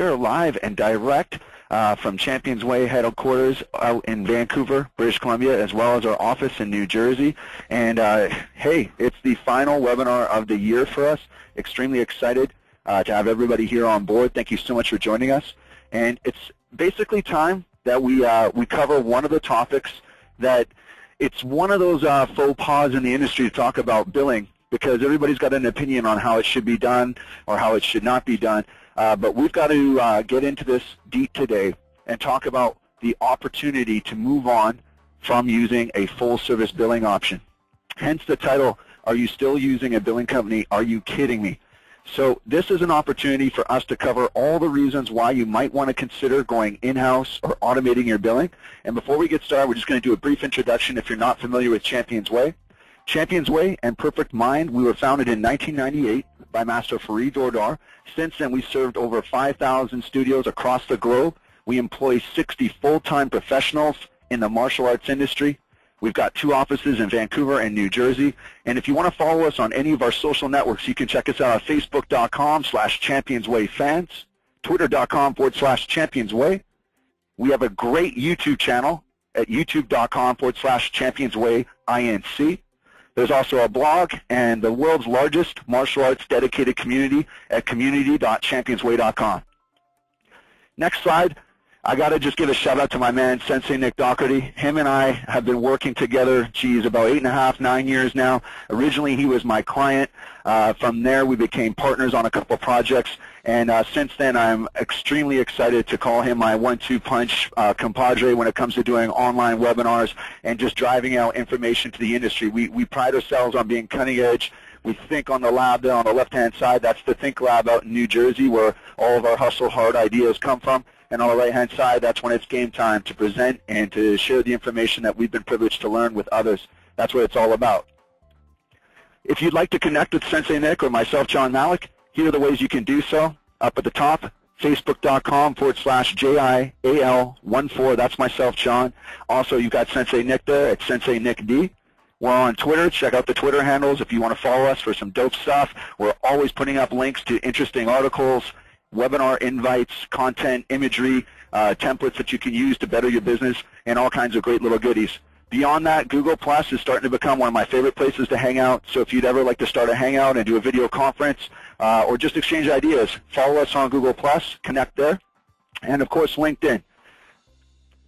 are live and direct from ChampionsWay headquarters out in Vancouver, British Columbia, as well as our office in New Jersey. And hey, it's the final webinar of the year for us. Extremely excited to have everybody here on board. Thank you so much for joining us. And it's basically time that we cover one of the topics that it's one of those faux pas in the industry to talk about billing, because everybody's got an opinion on how it should be done or how it should not be done. But we've got to get into this deep today and talk about the opportunity to move on from using a full-service billing option. Hence the title, Are You Still Using a Billing Company? Are You Kidding Me? So this is an opportunity for us to cover all the reasons why you might want to consider going in-house or automating your billing. And before we get started, we're just going to do a brief introduction if you're not familiar with ChampionsWay. ChampionsWay and Perfect Mind, we were founded in 1998 by Master Farid Dordar. Since then, we served over 5,000 studios across the globe. We employ 60 full-time professionals in the martial arts industry. We've got 2 offices in Vancouver and New Jersey. And if you want to follow us on any of our social networks, you can check us out at facebook.com/ChampionsWayFans, twitter.com/ChampionsWay. We have a great YouTube channel at youtube.com/ChampionsWayINC. There's also a blog and the world's largest martial arts dedicated community at community.championsway.com. Next slide. I got to just give a shout out to my man, Sensei Nick Doherty. Him and I have been working together, geez, about 8.5, 9 years now. Originally, he was my client. From there, we became partners on a couple of projects. And since then, I'm extremely excited to call him my 1-2 punch compadre when it comes to doing online webinars and just driving out information to the industry. We pride ourselves on being cutting edge. We think on the lab there on the left-hand side. That's the Think Lab out in New Jersey where all of our hustle hard ideas come from. And on the right-hand side, that's when it's game time to present and to share the information that we've been privileged to learn with others. That's what it's all about. If you'd like to connect with Sensei Nick or myself, John Malik, here are the ways you can do so. Up at the top, facebook.com/JIAL14. That's myself, John. Also, you've got Sensei Nick there at Sensei Nick D. We're on Twitter. Check out the Twitter handles if you want to follow us for some dope stuff. We're always putting up links to interesting articles, webinar invites, content, imagery, templates that you can use to better your business, and all kinds of great little goodies. Beyond that, Google Plus is starting to become one of my favorite places to hang out. So if you'd ever like to start a hangout and do a video conference or just exchange ideas, follow us on Google Plus, connect there, and of course LinkedIn.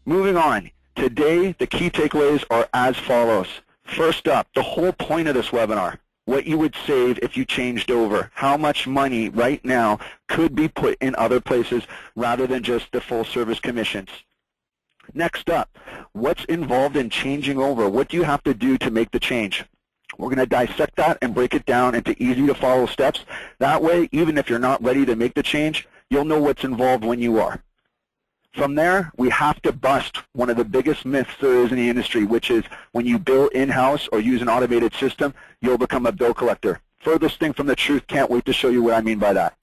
Moving on, today the key takeaways are as follows. First up, the whole point of this webinar, what you would save if you changed over. How much money right now could be put in other places rather than just the full service commissions. Next up, what's involved in changing over? What do you have to do to make the change? We're going to dissect that and break it down into easy to follow steps. That way, even if you're not ready to make the change, you'll know what's involved when you are. From there, we have to bust one of the biggest myths there is in the industry, which is when you bill in-house or use an automated system, you'll become a bill collector. Furthest thing from the truth. Can't wait to show you what I mean by that.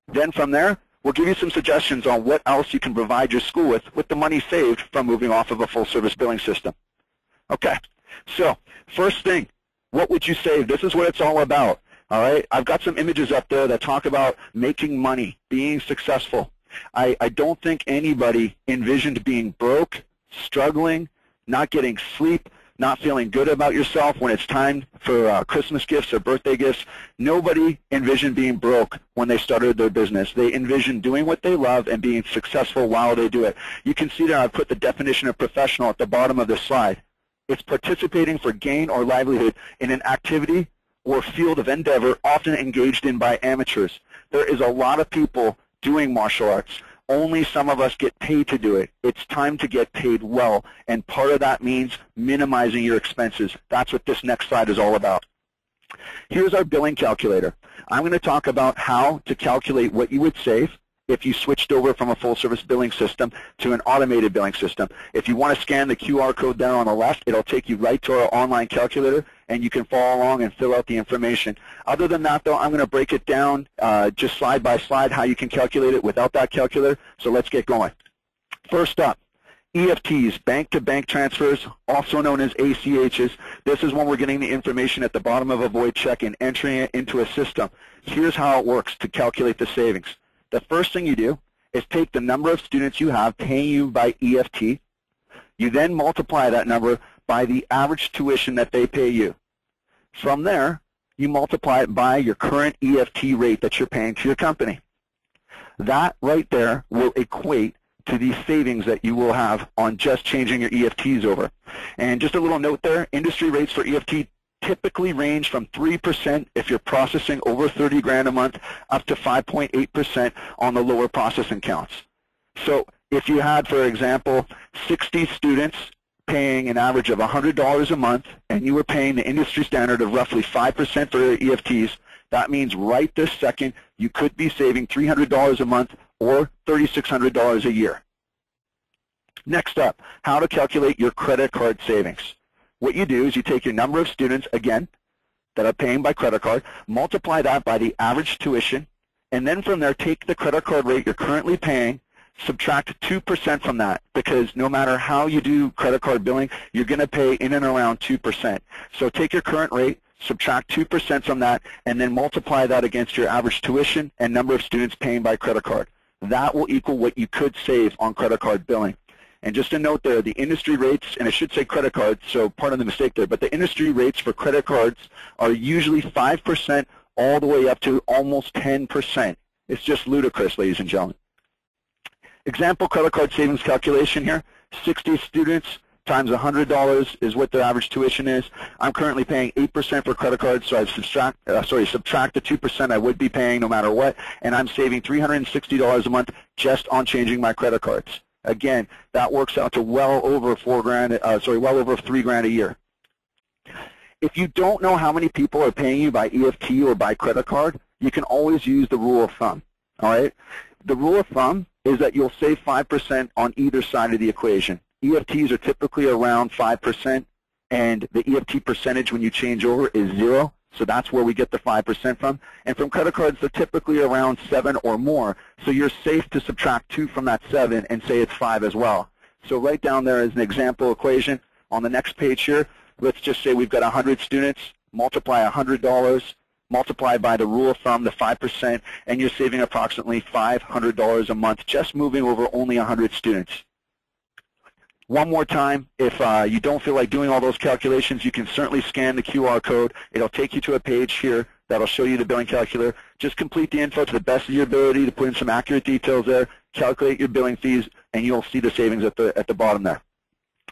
Then from there, we'll give you some suggestions on what else you can provide your school with the money saved from moving off of a full-service billing system. Okay, so first thing, what would you save? This is what it's all about, all right? I've got some images up there that talk about making money, being successful. I don't think anybody envisioned being broke, struggling, not getting sleep, not feeling good about yourself when it's time for Christmas gifts or birthday gifts. Nobody envisioned being broke when they started their business. They envisioned doing what they love and being successful while they do it. You can see that I've put the definition of professional at the bottom of this slide. It's participating for gain or livelihood in an activity or field of endeavor often engaged in by amateurs. There is a lot of people doing martial arts. Only some of us get paid to do it. It's time to get paid well, and part of that means minimizing your expenses. That's what this next slide is all about. Here's our billing calculator. I'm going to talk about how to calculate what you would save if you switched over from a full-service billing system to an automated billing system. If you want to scan the QR code down on the left, it'll take you right to our online calculator, and you can follow along and fill out the information. Other than that, though, I'm going to break it down just slide by slide how you can calculate it without that calculator, so let's get going. First up, EFTs, bank-to-bank transfers, also known as ACHs. This is when we're getting the information at the bottom of a void check and entering it into a system. Here's how it works to calculate the savings. The first thing you do is take the number of students you have paying you by EFT. You then multiply that number by the average tuition that they pay you. From there, you multiply it by your current EFT rate that you're paying to your company. That right there will equate to the savings that you will have on just changing your EFTs over. And just a little note there, industry rates for EFT typically range from 3% if you're processing over 30 grand a month up to 5.8% on the lower processing counts. So if you had, for example, 60 students paying an average of $100 a month and you were paying the industry standard of roughly 5% for EFTs, that means right this second you could be saving $300 a month or $3,600 a year. Next up, how to calculate your credit card savings. What you do is you take your number of students, again, that are paying by credit card, multiply that by the average tuition, and then from there take the credit card rate you're currently paying, subtract 2% from that, because no matter how you do credit card billing, you're going to pay in and around 2%. So take your current rate, subtract 2% from that, and then multiply that against your average tuition and number of students paying by credit card. That will equal what you could save on credit card billing. And just a note there, the industry rates, and it should say credit cards, so pardon the mistake there, but the industry rates for credit cards are usually 5% all the way up to almost 10%. It's just ludicrous, ladies and gentlemen. Example credit card savings calculation here, 60 students times $100 is what the average tuition is. I'm currently paying 8% for credit cards, so I've subtract the 2% I would be paying no matter what, and I'm saving $360 a month just on changing my credit cards. Again, that works out to well over well over $3 grand a year. If you don't know how many people are paying you by EFT or by credit card, you can always use the rule of thumb. All right? The rule of thumb is that you'll save 5% on either side of the equation. EFTs are typically around 5%, and the EFT percentage when you change over is 0. So that's where we get the 5% from. And from credit cards, they're typically around 7 or more. So you're safe to subtract 2 from that 7 and say it's 5 as well. So right down there is an example equation. On the next page here, let's just say we've got 100 students, multiply $100, multiply by the rule of thumb, the 5%, and you're saving approximately $500 a month just moving over only 100 students. One more time, if you don't feel like doing all those calculations, you can certainly scan the QR code. It'll take you to a page here that'll show you the billing calculator. Just complete the info to the best of your ability to put in some accurate details there, calculate your billing fees, and you'll see the savings at the bottom there.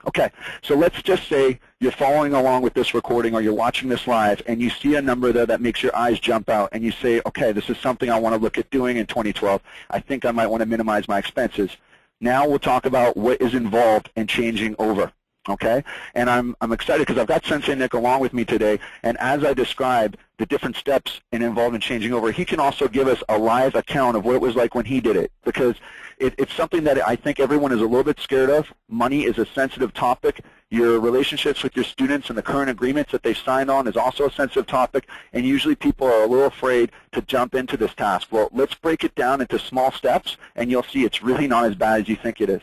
Okay, so let's just say you're following along with this recording or you're watching this live and you see a number there that makes your eyes jump out and you say, okay, this is something I want to look at doing in 2012. I think I might want to minimize my expenses. Now we'll talk about what is involved in changing over, okay? And I'm excited because I've got Sensei Nick along with me today, and as I describe the different steps involved in changing over, he can also give us a live account of what it was like when he did it, because it's something that I think everyone is a little bit scared of. Money is a sensitive topic. Your relationships with your students and the current agreements that they signed on is also a sensitive topic, and usually people are a little afraid to jump into this task. Well, let's break it down into small steps, and you'll see it's really not as bad as you think it is.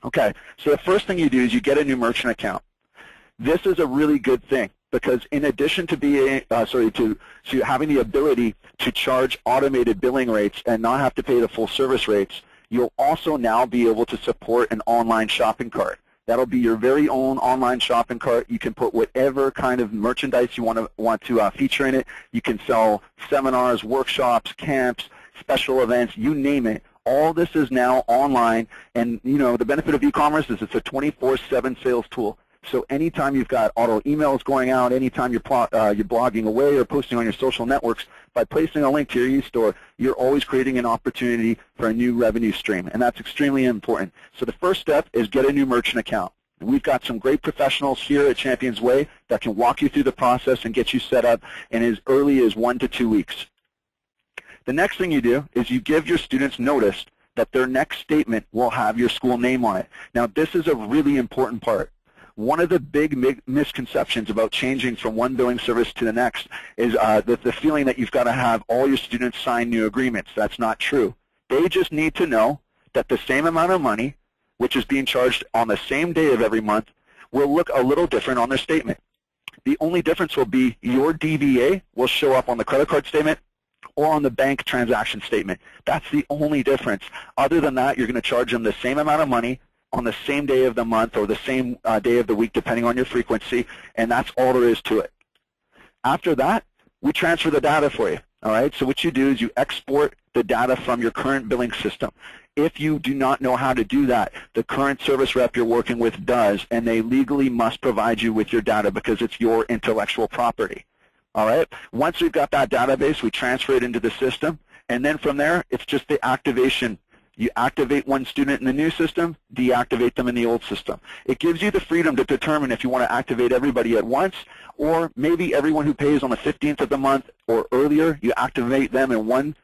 Okay, so the first thing you do is you get a new merchant account. This is a really good thing because in addition to being, to having the ability to charge automated billing rates and not have to pay the full service rates, you'll also now be able to support an online shopping cart. That'll be your very own online shopping cart. You can put whatever kind of merchandise you want to feature in it. You can sell seminars, workshops, camps, special events, you name it. All this is now online, and you know the benefit of e-commerce is it's a 24/7 sales tool. So anytime you've got auto emails going out, anytime you're blogging away or posting on your social networks, by placing a link to your e-store, you're always creating an opportunity for a new revenue stream, and that's extremely important. So the first step is get a new merchant account. We've got some great professionals here at ChampionsWay that can walk you through the process and get you set up in as early as 1 to 2 weeks. The next thing you do is you give your students notice that their next statement will have your school name on it. Now, this is a really important part. One of the big misconceptions about changing from one billing service to the next is the feeling that you've got to have all your students sign new agreements. That's not true. They just need to know that the same amount of money, which is being charged on the same day of every month, will look a little different on their statement. The only difference will be your DBA will show up on the credit card statement, or on the bank transaction statement. That's the only difference. Other than that, you're going to charge them the same amount of money on the same day of the month or the same day of the week, depending on your frequency, and that's all there is to it. After that, we transfer the data for you. All right, so what you do is you export the data from your current billing system. If you do not know how to do that, the current service rep you're working with does, and they legally must provide you with your data because it's your intellectual property. All right, once we've got that database, we transfer it into the system, and then from there, it's just the activation. You activate one student in the new system, deactivate them in the old system. It gives you the freedom to determine if you want to activate everybody at once, or maybe everyone who pays on the 15th of the month or earlier, you activate them in one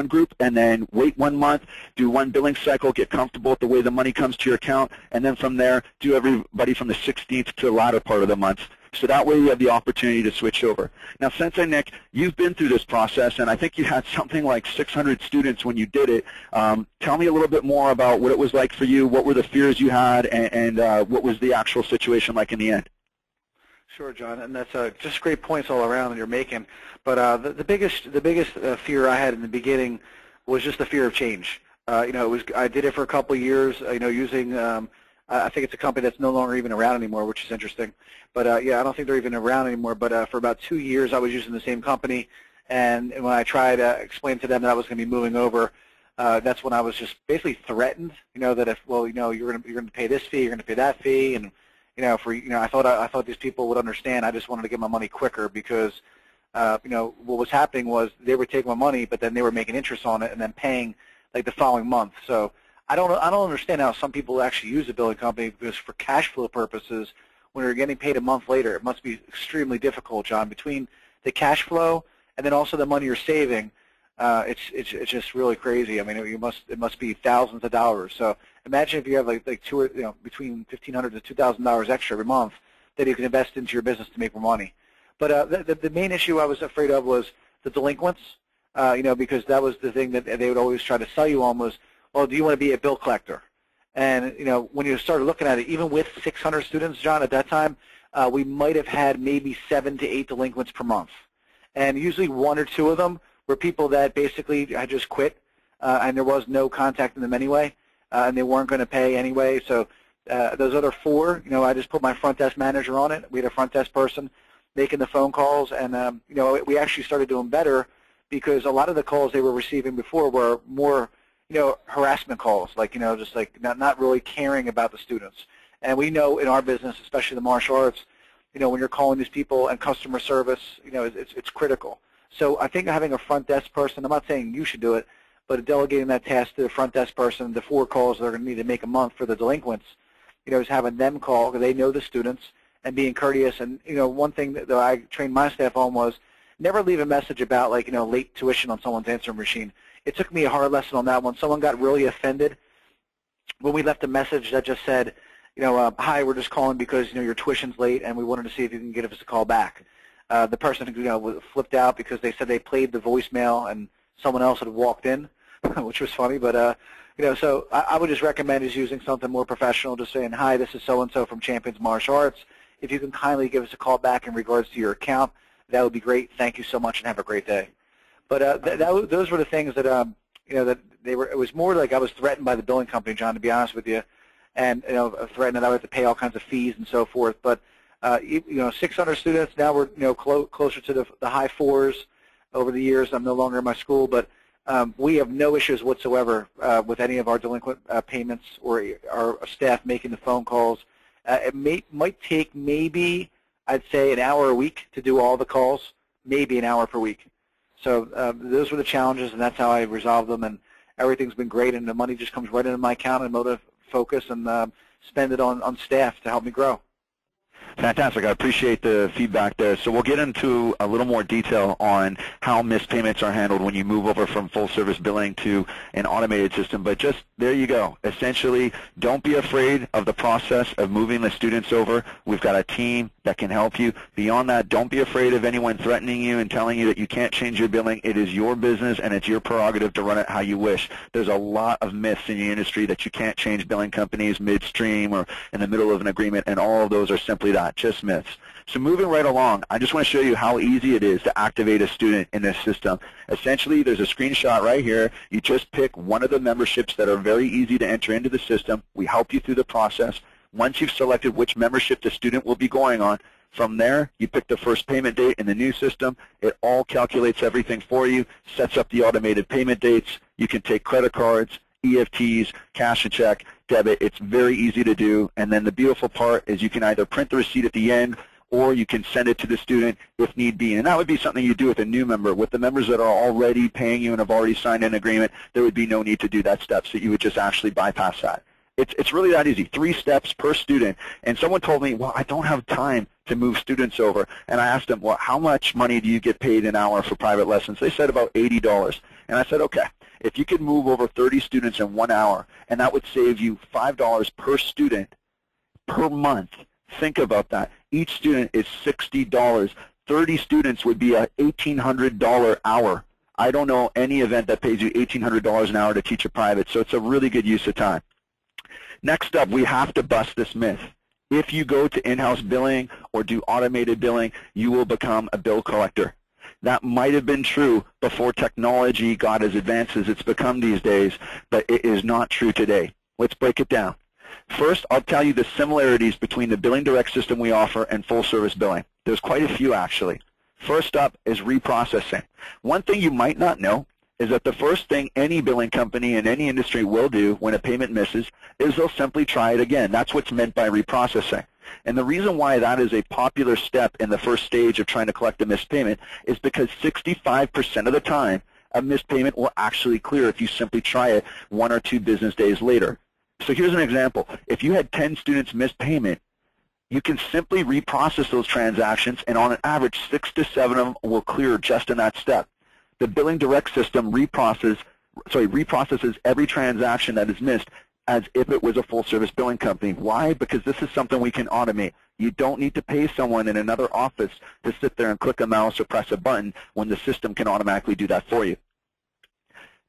group, and then wait 1 month, do one billing cycle, get comfortable with the way the money comes to your account, and then from there, do everybody from the 16th to the latter part of the month. So that way you have the opportunity to switch over. Now, Sensei Nick, you've been through this process, and I think you had something like 600 students when you did it. Tell me a little bit more about what it was like for you, what were the fears you had, and what was the actual situation like in the end? Sure, John, and that's just great points all around that you're making. But the biggest fear I had in the beginning was just the fear of change. I did it for a couple of years. Using I think it's a company that's no longer even around anymore, which is interesting. But yeah, I don't think they're even around anymore. But for about 2 years, I was using the same company, and when I tried to explain to them that I was going to be moving over, that's when I was just basically threatened. That if you're going to pay this fee, you're going to pay that fee, and I thought these people would understand. I just wanted to get my money quicker because what was happening was they were taking my money, but then they were making interest on it and then paying like the following month. So I don't understand how some people actually use a billing company, because for cash flow purposes, when you're getting paid a month later, it must be extremely difficult, John, between the cash flow and then also the money you're saving. It's just really crazy. I mean, it must be thousands of dollars. So imagine if you have like between $1,500 to $2,000 extra every month that you can invest into your business to make more money. But the main issue I was afraid of was the delinquents. Because that was the thing that they would always try to sell you on was, well, do you want to be a bill collector? And when you started looking at it, even with 600 students, John, at that time, we might have had maybe 7 to 8 delinquents per month, and usually 1 or 2 of them were people that basically had just quit, and there was no contact in them anyway, and they weren't going to pay anyway. So those other 4, I just put my front desk manager on it. We had a front desk person making the phone calls, and we actually started doing better because a lot of the calls they were receiving before were more harassment calls, just like not really caring about the students. And we know in our business, especially the martial arts, when you're calling these people and customer service, it's critical. So I think having a front desk person, I'm not saying you should do it, but delegating that task to the front desk person, the 4 calls they're going to need to make a month for the delinquents, is having them call because they know the students and being courteous. And, one thing that I trained my staff on was never leave a message about late tuition on someone's answering machine. It took me a hard lesson on that one. Someone got really offended when we left a message that just said, hi, we're just calling because your tuition's late and we wanted to see if you can give us a call back. The person flipped out because they said they played the voicemail and someone else had walked in, which was funny. But so I would just recommend is using something more professional, just saying, hi, this is so-and-so from Champions Martial Arts. If you can kindly give us a call back in regards to your account, that would be great. Thank you so much and have a great day. But those were the things that that they were. It was more like I was threatened by the billing company, John, to be honest with you, and threatened that I would have to pay all kinds of fees and so forth. But 600 students now we're closer to the high 4s over the years. I'm no longer in my school, but we have no issues whatsoever with any of our delinquent payments or our staff making the phone calls. It might take maybe I'd say an hour a week to do all the calls, maybe an hour per week. So those were the challenges, and that's how I resolved them, and everything's been great, and the money just comes right into my account and motive focus and spend it on staff to help me grow. Fantastic. I appreciate the feedback there. So we'll get into a little more detail on how missed payments are handled when you move over from full-service billing to an automated system. But just there you go. Essentially, don't be afraid of the process of moving the students over. We've got a team that can help you. Beyond that, don't be afraid of anyone threatening you and telling you that you can't change your billing. It is your business, and it's your prerogative to run it how you wish. There's a lot of myths in the industry that you can't change billing companies midstream or in the middle of an agreement, and all of those are simply that, just myths. So moving right along, I just want to show you how easy it is to activate a student in this system. Essentially, there's a screenshot right here. You just pick one of the memberships that are very easy to enter into the system. We help you through the process. Once you've selected which membership the student will be going on, from there, you pick the first payment date in the new system. It all calculates everything for you, sets up the automated payment dates. You can take credit cards, EFTs, cash and check, debit. It's very easy to do. And then the beautiful part is you can either print the receipt at the end or you can send it to the student if need be. And that would be something you do with a new member. With the members that are already paying you and have already signed an agreement, there would be no need to do that step, so you would just actually bypass that. It's really that easy, 3 steps per student. And someone told me, well, I don't have time to move students over. And I asked them, well, how much money do you get paid an hour for private lessons? They said about $80. And I said, okay, if you could move over 30 students in 1 hour, and that would save you $5 per student per month. Think about that. Each student is $60. 30 students would be a $1,800 hour. I don't know any event that pays you $1,800 an hour to teach a private, so it's a really good use of time. Next up, we have to bust this myth. If you go to in-house billing or do automated billing, you will become a bill collector. That might have been true before technology got as advanced as it's become these days, but it is not true today. Let's break it down. First, I'll tell you the similarities between the billing direct system we offer and full-service billing. There's quite a few, actually. First up is reprocessing. One thing you might not know is that the first thing any billing company in any industry will do when a payment misses is they'll simply try it again. That's what's meant by reprocessing. And the reason why that is a popular step in the first stage of trying to collect a missed payment is because 65% of the time a missed payment will actually clear if you simply try it 1 or 2 business days later. So here's an example. If you had 10 students miss payment, you can simply reprocess those transactions, and on an average, 6 to 7 of them will clear just in that step. The billing direct system reprocesses every transaction that is missed as if it was a full-service billing company. Why? Because this is something we can automate. You don't need to pay someone in another office to sit there and click a mouse or press a button when the system can automatically do that for you.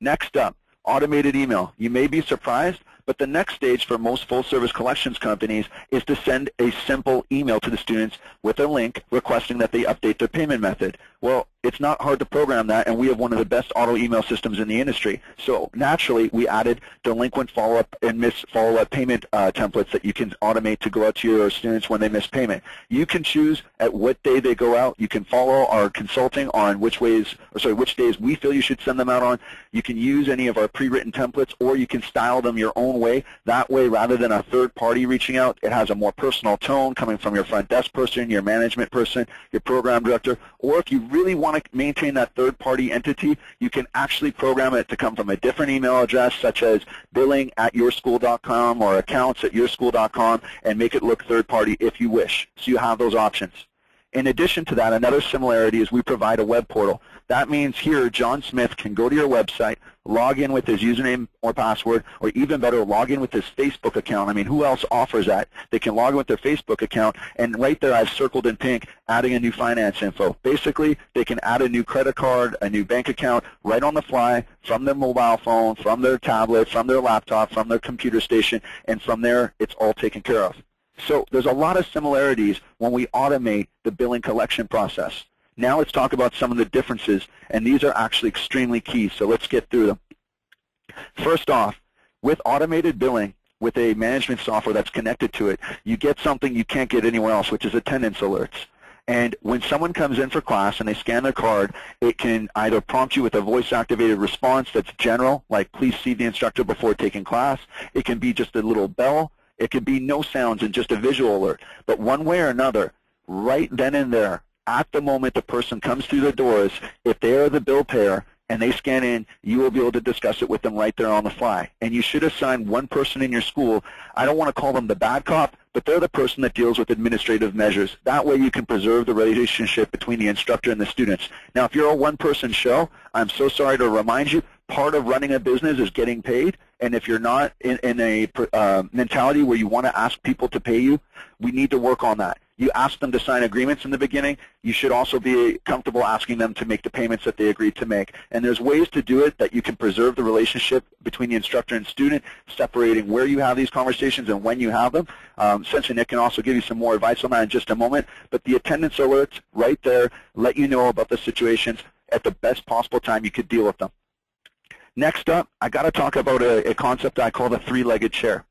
Next up, automated email. You may be surprised, but the next stage for most full-service collections companies is to send a simple email to the students with a link requesting that they update their payment method. Well, it's not hard to program that, and we have one of the best auto email systems in the industry. So naturally, we added delinquent follow-up and missed follow-up payment templates that you can automate to go out to your students when they miss payment. You can choose at what day they go out. You can follow our consulting on which days we feel you should send them out on. You can use any of our pre-written templates, or you can style them your own way. That way, rather than a third party reaching out, it has a more personal tone coming from your front desk person, your management person, your program director. Or if you really want to maintain that third-party entity, you can actually program it to come from a different email address, such as billing@yourschool.com or accounts@yourschool.com, and make it look third-party if you wish. So you have those options. In addition to that, another similarity is we provide a web portal. That means here, John Smith can go to your website, log in with his username or password, or even better, log in with his Facebook account. I mean, who else offers that? They can log in with their Facebook account, and right there I've circled in pink, adding a new finance info. Basically, they can add a new credit card, a new bank account, right on the fly, from their mobile phone, from their tablet, from their laptop, from their computer station, and from there, it's all taken care of. So there's a lot of similarities when we automate the billing collection process. Now let's talk about some of the differences, and these are actually extremely key, so let's get through them. First off, with automated billing, with a management software that's connected to it, you get something you can't get anywhere else, which is attendance alerts. And when someone comes in for class and they scan their card, it can either prompt you with a voice-activated response that's general, like please see the instructor before taking class. It can be just a little bell. It could be no sounds and just a visual alert. But one way or another, right then and there, at the moment the person comes through the doors, if they are the bill payer and they scan in, you will be able to discuss it with them right there on the fly. And you should assign one person in your school. I don't want to call them the bad cop, but they're the person that deals with administrative measures. That way you can preserve the relationship between the instructor and the students. Now, if you're a one-person show, I'm so sorry to remind you, part of running a business is getting paid. And if you're not in a mentality where you want to ask people to pay you, we need to work on that. You ask them to sign agreements in the beginning. You should also be comfortable asking them to make the payments that they agreed to make. And there's ways to do it that you can preserve the relationship between the instructor and student, separating where you have these conversations and when you have them. Sensei Nick can also give you some more advice on that in just a moment. But the attendance alerts right there let you know about the situations at the best possible time you could deal with them. Next up, I got to talk about a concept I call the three-legged chair.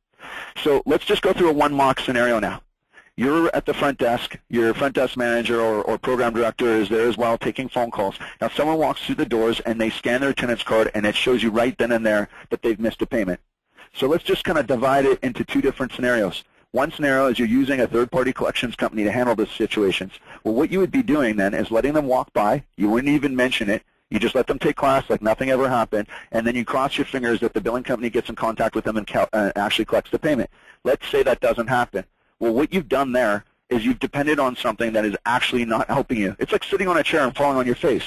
So let's just go through a one-mock scenario now. You're at the front desk. Your front desk manager or program director is there as well taking phone calls. Now, someone walks through the doors and they scan their attendance card, and it shows you right then and there that they've missed a payment. So let's just kind of divide it into two different scenarios. One scenario is you're using a third-party collections company to handle these situations. Well, what you would be doing then is letting them walk by. You wouldn't even mention it. You just let them take class like nothing ever happened, and then you cross your fingers that the billing company gets in contact with them and actually collects the payment. Let's say that doesn't happen. Well, what you've done there is you've depended on something that is actually not helping you. It's like sitting on a chair and falling on your face.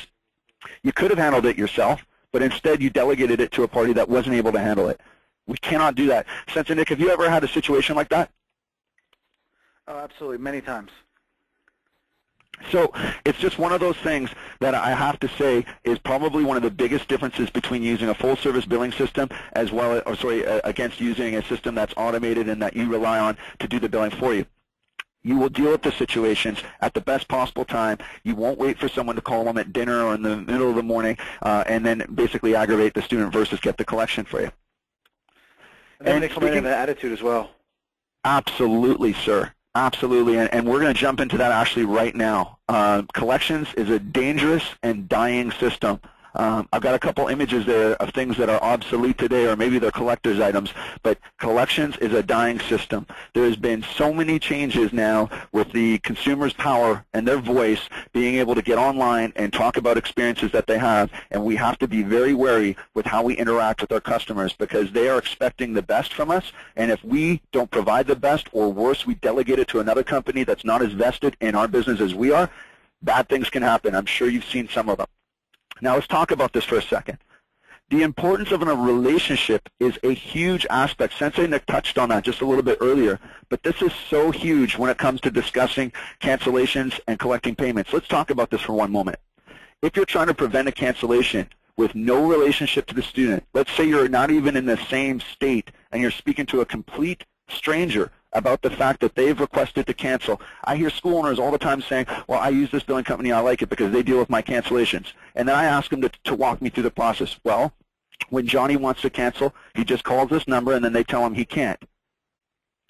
You could have handled it yourself, but instead you delegated it to a party that wasn't able to handle it. We cannot do that. Sensei Nick, have you ever had a situation like that? Oh, absolutely, many times. So it's just one of those things that I have to say is probably one of the biggest differences between using a full-service billing system as well, against using a system that's automated and that you rely on to do the billing for you. You will deal with the situations at the best possible time. You won't wait for someone to call them at dinner or in the middle of the morning and then basically aggravate the student versus get the collection for you. And implementing the attitude as well. Absolutely, sir. Absolutely, and we're going to jump into that actually right now. Collections is a dangerous and dying system. I've got a couple images there of things that are obsolete today, or maybe they're collector's items, but collections is a dying system. There's been so many changes now with the consumer's power and their voice being able to get online and talk about experiences that they have, and we have to be very wary with how we interact with our customers because they are expecting the best from us, and if we don't provide the best, or worse, we delegate it to another company that's not as vested in our business as we are, bad things can happen. I'm sure you've seen some of them. Now let's talk about this for a second. The importance of a relationship is a huge aspect. Sensei Nick touched on that just a little bit earlier, but this is so huge when it comes to discussing cancellations and collecting payments. Let's talk about this for one moment. If you're trying to prevent a cancellation with no relationship to the student, let's say you're not even in the same state and you're speaking to a complete stranger about the fact that they've requested to cancel. I hear school owners all the time saying, well, I use this billing company, I like it because they deal with my cancellations. And then I ask them to walk me through the process. Well, when Johnny wants to cancel, he just calls this number and then they tell him he can't.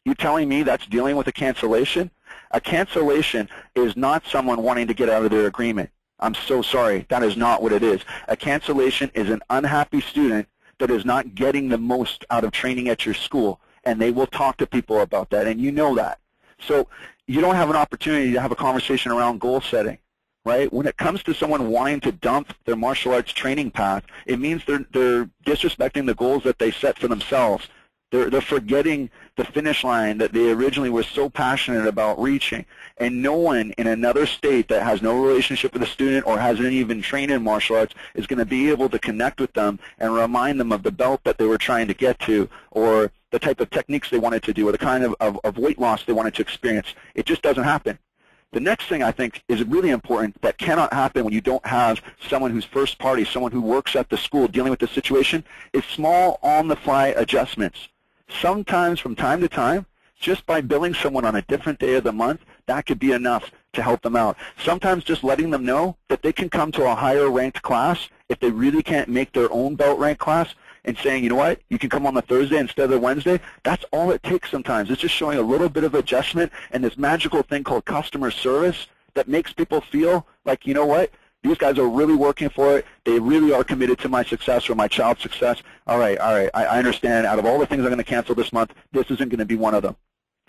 You telling me that's dealing with a cancellation? A cancellation is not someone wanting to get out of their agreement. I'm so sorry. That is not what it is. A cancellation is an unhappy student that is not getting the most out of training at your school. And they will talk to people about that, and you know that. So you don't have an opportunity to have a conversation around goal setting, right? When it comes to someone wanting to dump their martial arts training path, it means they're disrespecting the goals that they set for themselves. They're forgetting the finish line that they originally were so passionate about reaching. And no one in another state that has no relationship with a student or hasn't even trained in martial arts is going to be able to connect with them and remind them of the belt that they were trying to get to, or the type of techniques they wanted to do, or the kind of weight loss they wanted to experience. It just doesn't happen. The next thing I think is really important that cannot happen when you don't have someone who's first party, someone who works at the school dealing with the situation, is small on-the-fly adjustments. Sometimes from time to time, just by billing someone on a different day of the month, that could be enough to help them out. Sometimes just letting them know that they can come to a higher ranked class if they really can't make their own belt rank class, and saying, you know what, you can come on the Thursday instead of the Wednesday, that's all it takes sometimes. It's just showing a little bit of adjustment and this magical thing called customer service that makes people feel like, you know what, these guys are really working for it. They really are committed to my success or my child's success. All right, I understand. Out of all the things I'm going to cancel this month, this isn't going to be one of them.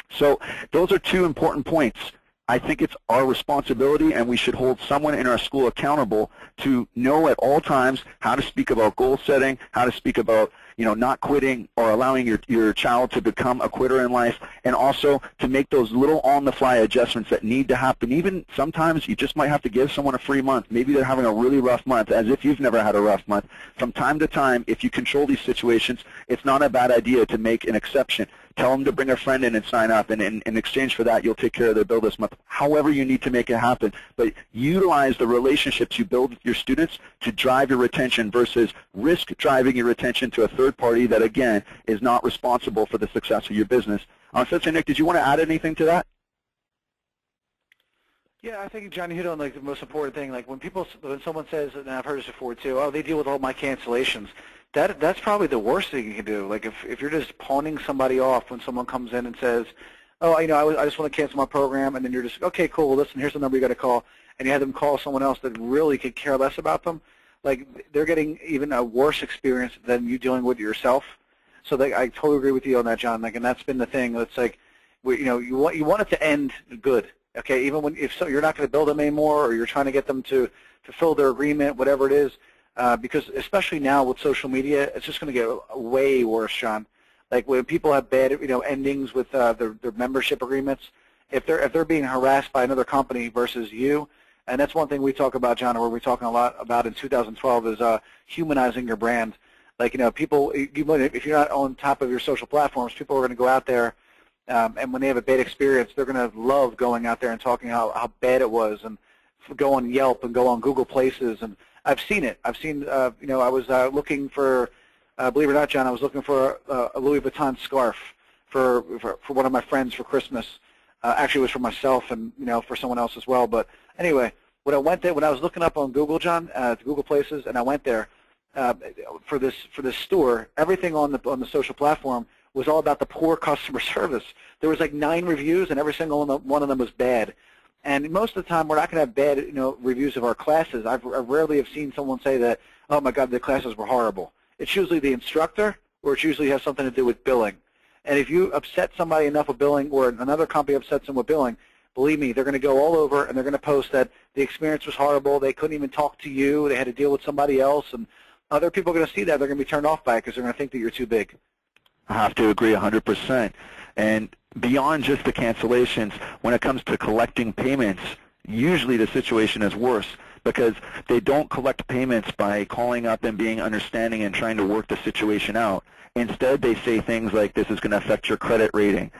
So those are two important points. I think it's our responsibility, and we should hold someone in our school accountable to know at all times how to speak about goal setting, how to speak about, you know, not quitting or allowing your child to become a quitter in life, and also to make those little on-the-fly adjustments that need to happen. Even sometimes you just might have to give someone a free month. Maybe they're having a really rough month, as if you've never had a rough month. From time to time, if you control these situations, it's not a bad idea to make an exception. Tell them to bring a friend in and sign up, and in exchange for that, you'll take care of their bill this month. However you need to make it happen. But utilize the relationships you build with your students to drive your retention versus risk driving your retention to a third party that, again, is not responsible for the success of your business. Sensei Nick, did you want to add anything to that? Yeah, I think John hit on like the most important thing. Like when someone says, and I've heard this before too, oh, they deal with all my cancellations. That's probably the worst thing you can do. Like if you're just pawning somebody off when someone comes in and says, oh, I just want to cancel my program, and then you're just, okay, cool, well, listen, here's the number you got to call, and you have them call someone else that really could care less about them. Like they're getting even a worse experience than you dealing with it yourself. So I totally agree with you on that, John. Like, and that's been the thing. It's like, you want it to end good. Okay, even if you're not going to build them anymore, or you're trying to get them to fulfill their agreement, whatever it is, because especially now with social media, it's just going to get way worse, John. Like when people have bad, endings with their membership agreements, if they're being harassed by another company versus you, and that's one thing we talk about, John, or we're talking a lot about in 2012 is humanizing your brand. Like people, if you're not on top of your social platforms, people are going to go out there. And when they have a bad experience, they're going to love going out there and talking how bad it was, and go on Yelp and go on Google Places. And I've seen it. I've seen, I was looking for, believe it or not, John, I was looking for a Louis Vuitton scarf for one of my friends for Christmas. Actually, it was for myself and for someone else as well. But anyway, when I was looking up on Google, John, Google Places, and I went there for this store, everything on the social platform was all about the poor customer service. There was like 9 reviews, and every single one of them was bad. And most of the time, we're not going to have bad, reviews of our classes. I rarely have seen someone say that, oh my God, the classes were horrible. It's usually the instructor, or it usually has something to do with billing. And if you upset somebody enough with billing, or another company upsets them with billing, believe me, they're going to go all over, and they're going to post that the experience was horrible. They couldn't even talk to you. They had to deal with somebody else, and other people are going to see that. They're going to be turned off by it because they're going to think that you're too big. I have to agree 100%. And beyond just the cancellations, when it comes to collecting payments, usually the situation is worse because they don't collect payments by calling up and being understanding and trying to work the situation out. Instead, they say things like, this is going to affect your credit rating.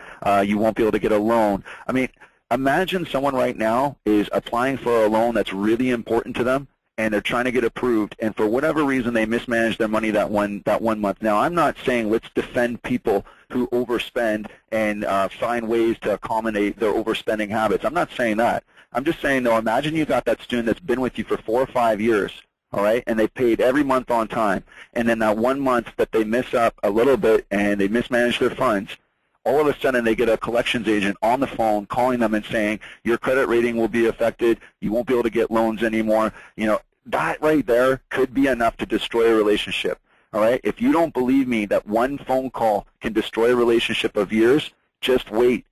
You won't be able to get a loan. I mean, imagine someone right now is applying for a loan that's really important to them, and they're trying to get approved, and for whatever reason they mismanage their money that one month. Now, I'm not saying let's defend people who overspend and find ways to accommodate their overspending habits. I'm not saying that. I'm just saying, though, imagine you got that student that's been with you for 4 or 5 years, all right, and they paid every month on time, and then that 1 month that they miss up a little bit and they mismanage their funds, all of a sudden they get a collections agent on the phone calling them and saying, your credit rating will be affected, you won't be able to get loans anymore. That right there could be enough to destroy a relationship, all right? If you don't believe me that one phone call can destroy a relationship of years, just wait.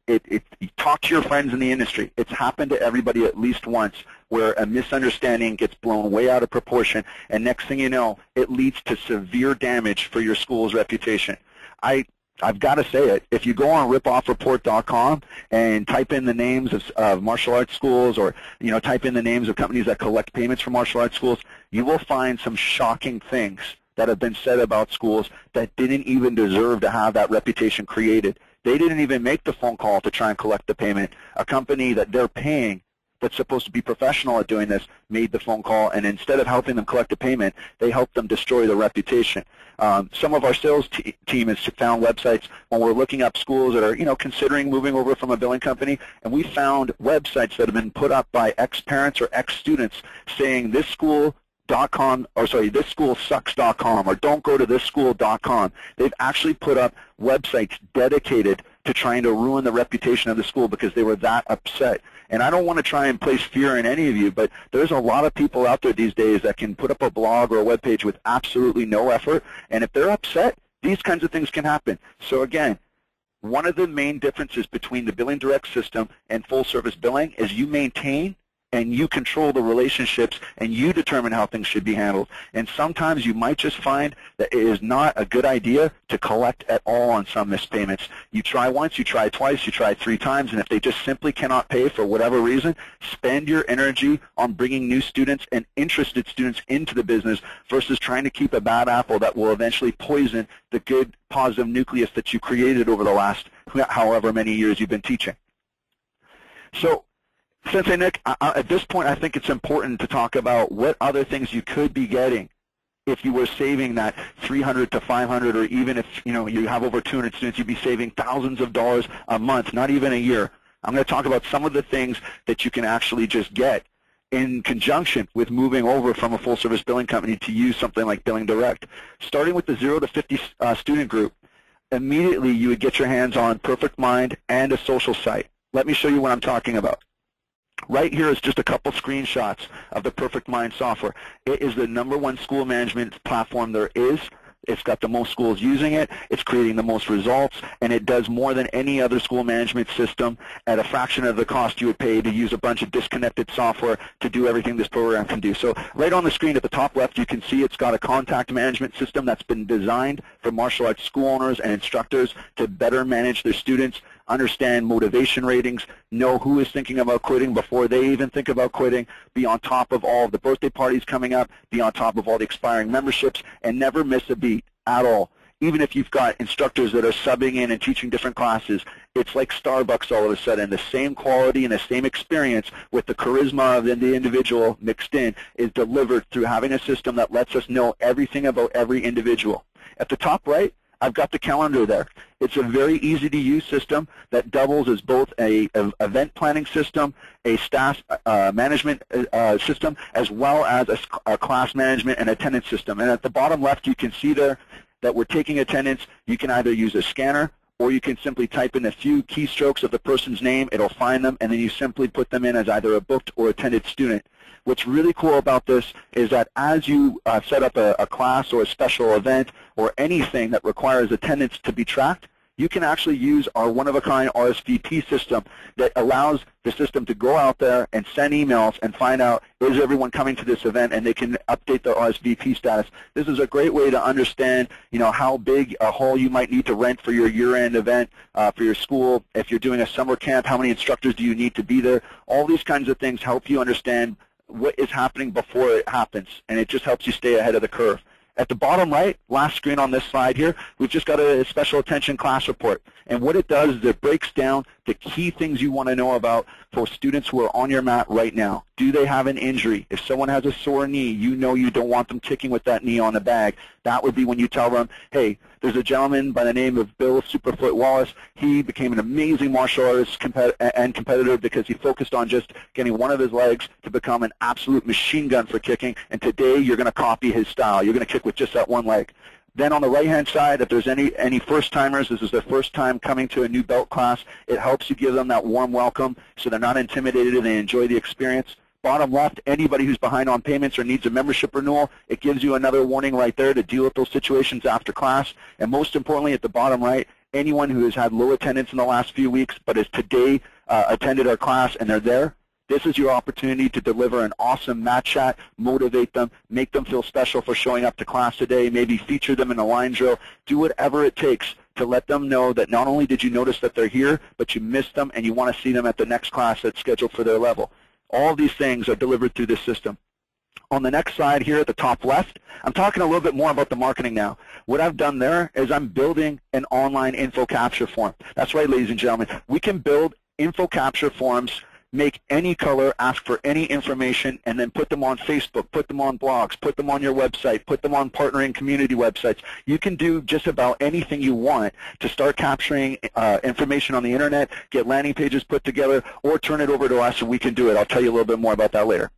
Talk to your friends in the industry. It's happened to everybody at least once where a misunderstanding gets blown way out of proportion, and next thing you know, it leads to severe damage for your school's reputation. I've got to say it. If you go on ripoffreport.com and type in the names of martial arts schools, or type in the names of companies that collect payments from martial arts schools, you will find some shocking things that have been said about schools that didn't even deserve to have that reputation created. They didn't even make the phone call to try and collect the payment. A company that they're paying that's supposed to be professional at doing this made the phone call, and instead of helping them collect the payment, they helped them destroy their reputation. Some of our sales team has found websites when we're looking up schools that are, considering moving over from a billing company, and we found websites that have been put up by ex-parents or ex-students saying this school.com, or sorry, thisschoolsucks.com, or don't go to thisschool.com. They've actually put up websites dedicated to trying to ruin the reputation of the school because they were that upset. And I don't want to try and place fear in any of you, but there's a lot of people out there these days that can put up a blog or a web page with absolutely no effort, and if they're upset, these kinds of things can happen. So again, one of the main differences between the billing direct system and full service billing is you maintain and you control the relationships, and you determine how things should be handled. And sometimes you might just find that it is not a good idea to collect at all on some missed payments. You try once, you try twice, you try 3 times, and if they just simply cannot pay for whatever reason, spend your energy on bringing new students and interested students into the business versus trying to keep a bad apple that will eventually poison the good, positive nucleus that you created over the last however many years you've been teaching. So, Sensei Nick, at this point I think it's important to talk about what other things you could be getting if you were saving that 300 to 500, or even if you have over 200 students, you'd be saving thousands of dollars a month, not even a year. I'm going to talk about some of the things that you can actually just get in conjunction with moving over from a full-service billing company to use something like Billing Direct. Starting with the 0 to 50 student group, immediately you would get your hands on Perfect Mind and a social site. Let me show you what I'm talking about. Right here is just a couple screenshots of the Perfect Mind software. It is the #1 school management platform there is. It's got the most schools using it. It's creating the most results, and it does more than any other school management system at a fraction of the cost you would pay to use a bunch of disconnected software to do everything this program can do. So right on the screen at the top left, you can see it's got a contact management system that's been designed for martial arts school owners and instructors to better manage their students, understand motivation ratings, know who is thinking about quitting before they even think about quitting, be on top of all of the birthday parties coming up, be on top of all the expiring memberships, and never miss a beat at all. Even if you've got instructors that are subbing in and teaching different classes, it's like Starbucks all of a sudden. The same quality and the same experience with the charisma of the individual mixed in is delivered through having a system that lets us know everything about every individual. At the top right, I've got the calendar there. It's a very easy-to-use system that doubles as both a event planning system, a staff management system, as well as a class management and attendance system. And at the bottom left, you can see there that we're taking attendance. You can either use a scanner, or you can simply type in a few keystrokes of the person's name. It'll find them, and then you simply put them in as either a booked or attended student. What's really cool about this is that as you set up a class or a special event or anything that requires attendance to be tracked, you can actually use our one-of-a-kind RSVP system that allows the system to go out there and send emails and find out, is everyone coming to this event, and they can update their RSVP status. This is a great way to understand, how big a hall you might need to rent for your year-end event for your school. If you're doing a summer camp, how many instructors do you need to be there? All these kinds of things help you understand what is happening before it happens, and it just helps you stay ahead of the curve. At the bottom right, last screen on this slide here, we've just got a special attention class report. And what it does is it breaks down the key things you want to know about for students who are on your mat right now. Do they have an injury? If someone has a sore knee, you know you don't want them kicking with that knee on the bag. That would be when you tell them, hey, there's a gentleman by the name of Bill Superfoot Wallace. He became an amazing martial artist and competitor because he focused on just getting one of his legs to become an absolute machine gun for kicking. And today you're going to copy his style. You're going to kick with just that one leg. Then on the right-hand side, if there's any first-timers, this is their first time coming to a new belt class, it helps you give them that warm welcome so they're not intimidated and they enjoy the experience. Bottom left, anybody who's behind on payments or needs a membership renewal, it gives you another warning right there to deal with those situations after class. And most importantly, at the bottom right, anyone who has had low attendance in the last few weeks but has today attended our class and they're there, this is your opportunity to deliver an awesome mat chat, motivate them, make them feel special for showing up to class today, maybe feature them in a line drill, do whatever it takes to let them know that not only did you notice that they're here, but you missed them and you want to see them at the next class that's scheduled for their level. All these things are delivered through this system. On the next slide here at the top left, I'm talking a little bit more about the marketing now. What I've done there is I'm building an online info capture form. That's right, ladies and gentlemen. We can build info capture forms, make any color, ask for any information, and then put them on Facebook, put them on blogs, put them on your website, put them on partnering community websites. You can do just about anything you want to start capturing information on the internet, get landing pages put together, or turn it over to us and we can do it. I'll tell you a little bit more about that later.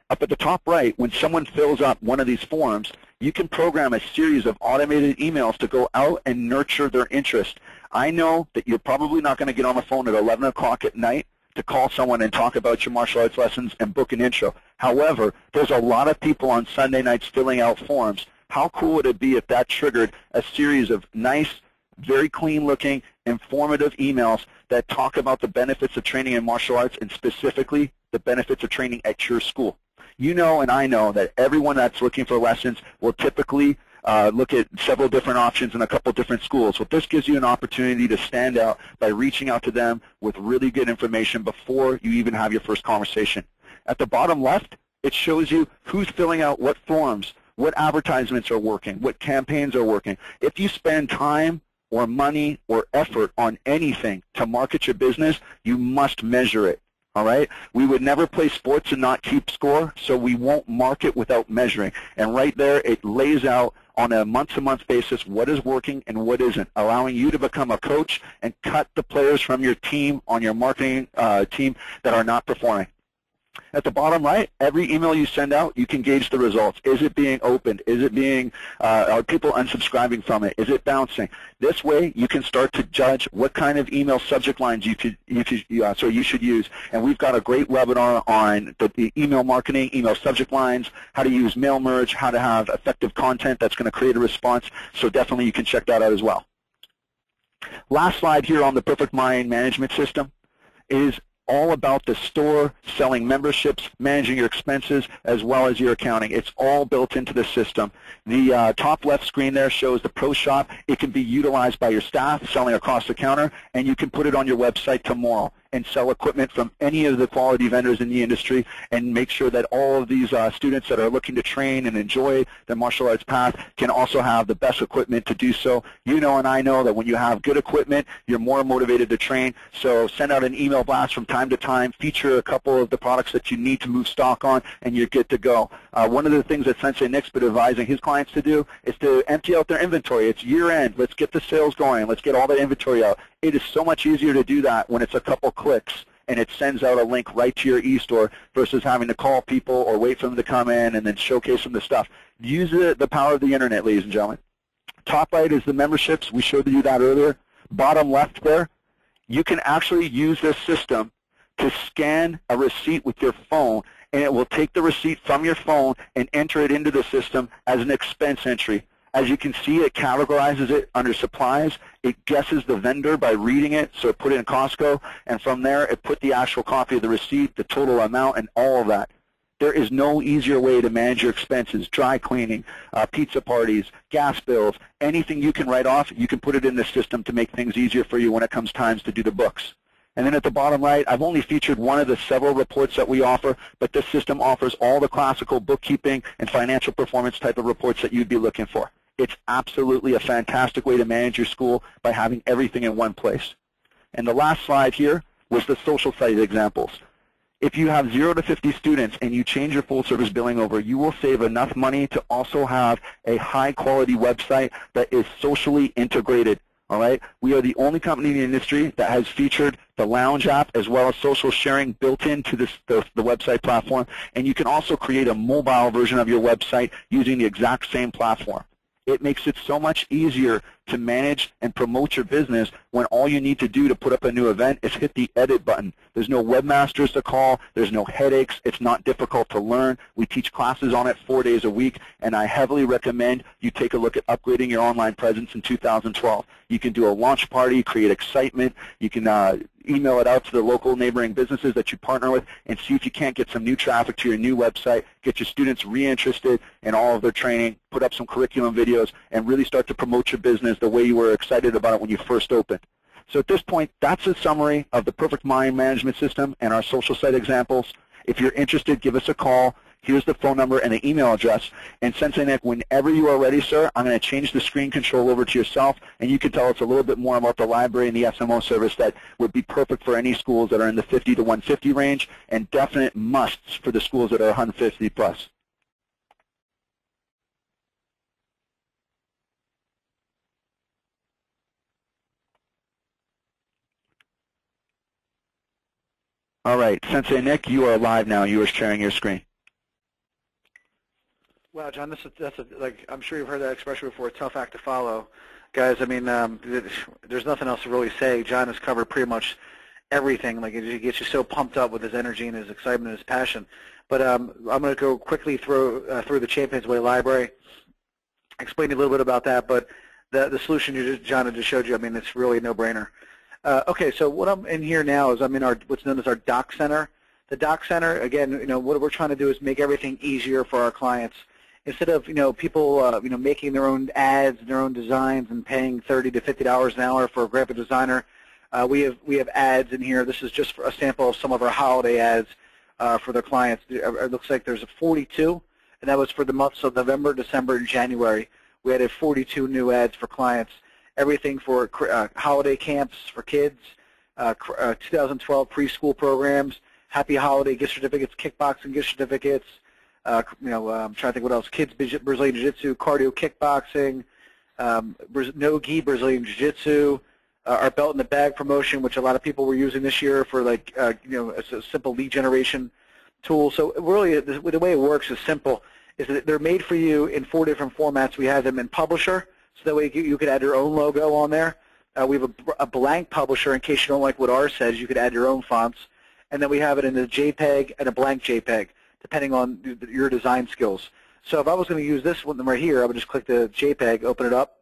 Up at the top right, when someone fills up one of these forms, you can program a series of automated emails to go out and nurture their interest. I know that you're probably not going to get on the phone at 11 o'clock at night to call someone and talk about your martial arts lessons and book an intro. However, there's a lot of people on Sunday nights filling out forms. How cool would it be if that triggered a series of nice, very clean-looking, informative emails that talk about the benefits of training in martial arts and specifically the benefits of training at your school. You know and I know that everyone that's looking for lessons will typically look at several different options in a couple different schools. So this gives you an opportunity to stand out by reaching out to them with really good information before you even have your first conversation. At the bottom left, it shows you who's filling out what forms, what advertisements are working, what campaigns are working. If you spend time or money or effort on anything to market your business, you must measure it. All right? We would never play sports and not keep score, so we won't market without measuring. And right there, it lays out on a month-to-month basis what is working and what isn't, allowing you to become a coach and cut the players from your team on your marketing team that are not performing. At the bottom right, every email you send out, you can gauge the results. Is it being opened? Is it being, are people unsubscribing from it? Is it bouncing? This way, you can start to judge what kind of email subject lines you should use. And we've got a great webinar on the email marketing, email subject lines, how to use mail merge, how to have effective content that's going to create a response. So definitely you can check that out as well. Last slide here on the Perfect Mind Management System is all about the store, selling memberships, managing your expenses, as well as your accounting. It's all built into the system. The top left screen there shows the Pro Shop. It can be utilized by your staff selling across the counter, and you can put it on your website tomorrow and sell equipment from any of the quality vendors in the industry and make sure that all of these students that are looking to train and enjoy the martial arts path can also have the best equipment to do so. You know and I know that when you have good equipment, you're more motivated to train. So send out an email blast from time to time, feature a couple of the products that you need to move stock on, and you're good to go. One of the things that Sensei Nick's been advising his clients to do is to empty out their inventory. It's year end. Let's get the sales going. Let's get all that inventory out. It is so much easier to do that when it's a couple clicks and it sends out a link right to your e-store versus having to call people or wait for them to come in and then showcase them the stuff. Use the power of the internet, ladies and gentlemen. Top right is the memberships. We showed you that earlier. Bottom left there, you can actually use this system to scan a receipt with your phone, and it will take the receipt from your phone and enter it into the system as an expense entry. As you can see, it categorizes it under supplies. It guesses the vendor by reading it, so it put it in Costco, and from there it put the actual copy of the receipt, the total amount, and all of that. There is no easier way to manage your expenses, dry cleaning, pizza parties, gas bills, anything you can write off, you can put it in the system to make things easier for you when it comes time to do the books. And then at the bottom right, I've only featured one of the several reports that we offer, but this system offers all the classical bookkeeping and financial performance type of reports that you'd be looking for. It's absolutely a fantastic way to manage your school by having everything in one place. And the last slide here was the social site examples. If you have 0 to 50 students and you change your full service billing over, you will save enough money to also have a high quality website that is socially integrated. All right, we are the only company in the industry that has featured the Lounge app as well as social sharing built into the website platform, and you can also create a mobile version of your website using the exact same platform. It makes it so much easier to manage and promote your business when all you need to do to put up a new event is hit the edit button. There's no webmasters to call. There's no headaches. It's not difficult to learn. We teach classes on it 4 days a week, and I heavily recommend you take a look at upgrading your online presence in 2012. You can do a launch party, create excitement. You can email it out to the local neighboring businesses that you partner with and see if you can't get some new traffic to your new website, get your students reinterested in all of their training, put up some curriculum videos, and really start to promote your business the way you were excited about it when you first opened. So at this point, that's a summary of the Perfect Mind Management System and our social site examples. If you're interested, give us a call. Here's the phone number and the email address. And Sensei Nick, whenever you are ready, sir, I'm going to change the screen control over to yourself, and you can tell us a little bit more about the library and the SMO service that would be perfect for any schools that are in the 50 to 150 range, and definite musts for the schools that are 150 plus. All right, Sensei Nick, you are live now. You are sharing your screen. Wow, John, like I'm sure you've heard that expression before, a tough act to follow. Guys, I mean, there's nothing else to really say. John has covered pretty much everything. Like, he gets you so pumped up with his energy and his excitement and his passion. But I'm going to go quickly through the ChampionsWay library, explain a little bit about that. But the solution John had just showed you, I mean, it's really a no-brainer. Okay, so what I'm in here now is I'm in what's known as our Doc Center. The Doc Center, again, what we're trying to do is make everything easier for our clients. Instead of people making their own ads, their own designs, and paying $30 to $50 an hour for a graphic designer, we have ads in here. This is just a sample of some of our holiday ads for their clients. It looks like there's 42, and that was for the months of November, December, and January. We added 42 new ads for clients. Everything for holiday camps for kids, 2012 preschool programs, happy holiday gift certificates, kickboxing gift certificates. I'm trying to think what else. Kids Brazilian Jiu-Jitsu, cardio kickboxing, no-gi Brazilian Jiu-Jitsu, our belt in the bag promotion, which a lot of people were using this year for a simple lead generation tool. So really, the way it works is simple. Is that they're made for you in 4 different formats. We have them in Publisher, so that way you could add your own logo on there. We have a blank Publisher in case you don't like what ours says. You could add your own fonts. And then we have it in a JPEG and a blank JPEG, depending on your design skills. So if I was going to use this one right here, I would just click the JPEG, open it up.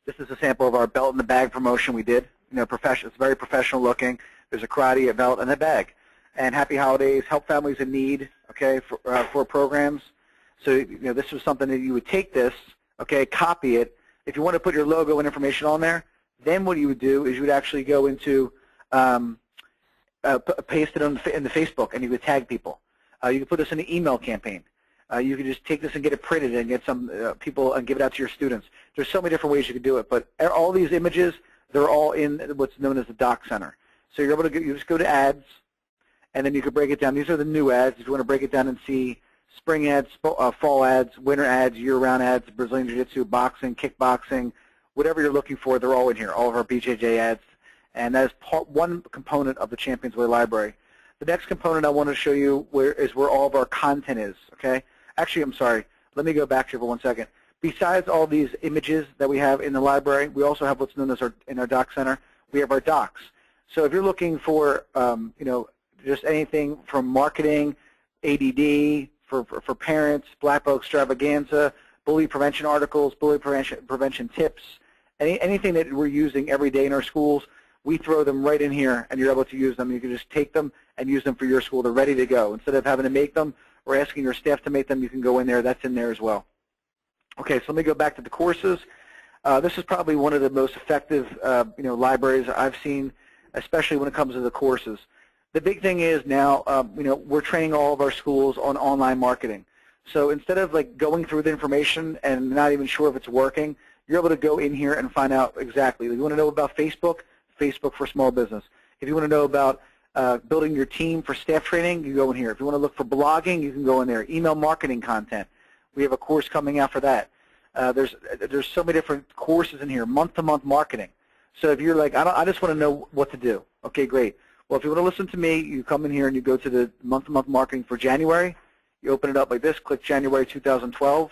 This is a sample of our belt in the bag promotion we did. It's very professional looking. There's a karate, a belt, and a bag. And happy holidays, help families in need, okay, for programs. So this was something that you would take this, okay, copy it. If you want to put your logo and information on there, then what you would do is you would actually go into paste it in the Facebook, and you would tag people. You could put this in an email campaign. You could just take this and get it printed and get some people and give it out to your students. There's so many different ways you could do it, but all these images, they're all in what's known as the Doc Center. So you're able to you just go to ads, and then you could break it down. These are the new ads. If you want to break it down and see spring ads, fall ads, winter ads, year-round ads, Brazilian Jiu-Jitsu, boxing, kickboxing, whatever you're looking for, they're all in here, all of our BJJ ads. And that is one component of the ChampionsWay library. The next component I want to show you is where all of our content is, okay? Actually, I'm sorry. Let me go back here for 1 second. Besides all these images that we have in the library, we also have what's known as in our Doc Center, we have our docs. So if you're looking for, just anything from marketing, ADD, for parents, Black Belt extravaganza, bully prevention articles, bully prevention tips, anything that we're using every day in our schools, we throw them right in here, and you're able to use them. You can just take them and use them for your school. They're ready to go. Instead of having to make them or asking your staff to make them, you can go in there. That's in there as well. Okay, so let me go back to the courses. This is probably one of the most effective libraries I've seen, especially when it comes to the courses. The big thing is now, we're training all of our schools on online marketing. So instead of going through the information and not even sure if it's working, you're able to go in here and find out exactly. If you want to know about Facebook, Facebook for small business. If you want to know about building your team for staff training, you go in here. If you want to look for blogging, you can go in there. Email marketing content. We have a course coming out for that. There's so many different courses in here. Month-to-month marketing. So if you're like, I just want to know what to do. Okay, great. Well, if you want to listen to me, you come in here and you go to the month-to-month marketing for January. You open it up like this. Click January 2012.